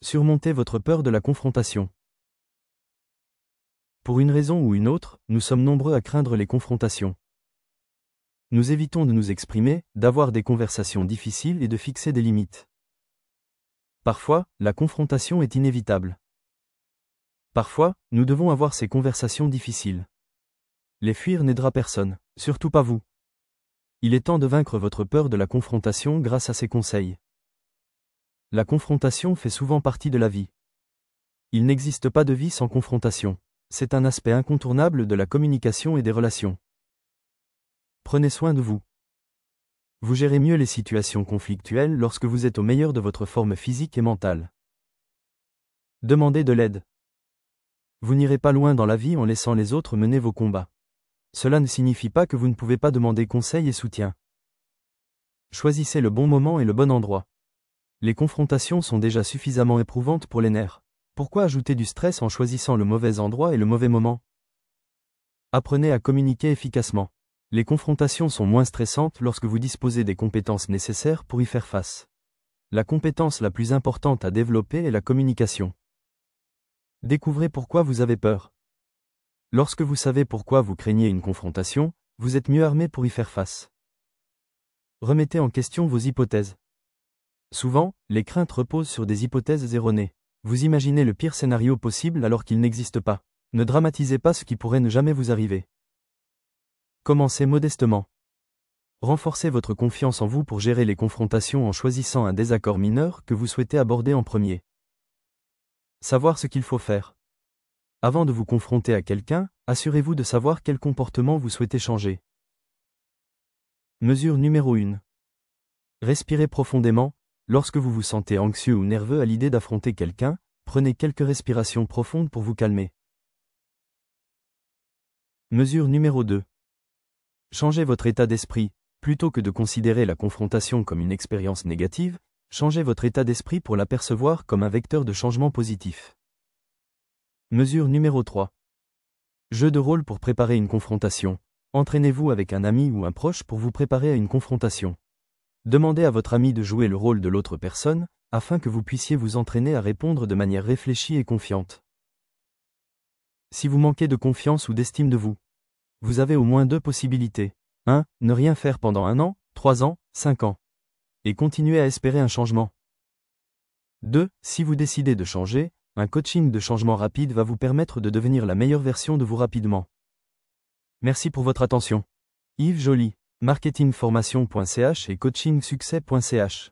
Surmontez votre peur de la confrontation. Pour une raison ou une autre, nous sommes nombreux à craindre les confrontations. Nous évitons de nous exprimer, d'avoir des conversations difficiles et de fixer des limites. Parfois, la confrontation est inévitable. Parfois, nous devons avoir ces conversations difficiles. Les fuir n'aidera personne, surtout pas vous. Il est temps de vaincre votre peur de la confrontation grâce à ces conseils. La confrontation fait souvent partie de la vie. Il n'existe pas de vie sans confrontation. C'est un aspect incontournable de la communication et des relations. Prenez soin de vous. Vous gérez mieux les situations conflictuelles lorsque vous êtes au meilleur de votre forme physique et mentale. Demandez de l'aide. Vous n'irez pas loin dans la vie en laissant les autres mener vos combats. Cela ne signifie pas que vous ne pouvez pas demander conseil et soutien. Choisissez le bon moment et le bon endroit. Les confrontations sont déjà suffisamment éprouvantes pour les nerfs. Pourquoi ajouter du stress en choisissant le mauvais endroit et le mauvais moment? Apprenez à communiquer efficacement. Les confrontations sont moins stressantes lorsque vous disposez des compétences nécessaires pour y faire face. La compétence la plus importante à développer est la communication. Découvrez pourquoi vous avez peur. Lorsque vous savez pourquoi vous craignez une confrontation, vous êtes mieux armé pour y faire face. Remettez en question vos hypothèses. Souvent, les craintes reposent sur des hypothèses erronées. Vous imaginez le pire scénario possible alors qu'il n'existe pas. Ne dramatisez pas ce qui pourrait ne jamais vous arriver. Commencez modestement. Renforcez votre confiance en vous pour gérer les confrontations en choisissant un désaccord mineur que vous souhaitez aborder en premier. Savoir ce qu'il faut faire. Avant de vous confronter à quelqu'un, assurez-vous de savoir quel comportement vous souhaitez changer. Mesure numéro 1. Respirez profondément. Lorsque vous vous sentez anxieux ou nerveux à l'idée d'affronter quelqu'un, prenez quelques respirations profondes pour vous calmer. Mesure numéro 2. Changez votre état d'esprit. Plutôt que de considérer la confrontation comme une expérience négative, changez votre état d'esprit pour la percevoir comme un vecteur de changement positif. Mesure numéro 3. Jeu de rôle pour préparer une confrontation. Entraînez-vous avec un ami ou un proche pour vous préparer à une confrontation. Demandez à votre ami de jouer le rôle de l'autre personne, afin que vous puissiez vous entraîner à répondre de manière réfléchie et confiante. Si vous manquez de confiance ou d'estime de vous, vous avez au moins 2 possibilités. 1. Ne rien faire pendant 1 an, 3 ans, 5 ans. Et continuer à espérer un changement. 2. Si vous décidez de changer, un coaching de changement rapide va vous permettre de devenir la meilleure version de vous rapidement. Merci pour votre attention. Yves Joly, marketingformation.ch et coachingsuccès.ch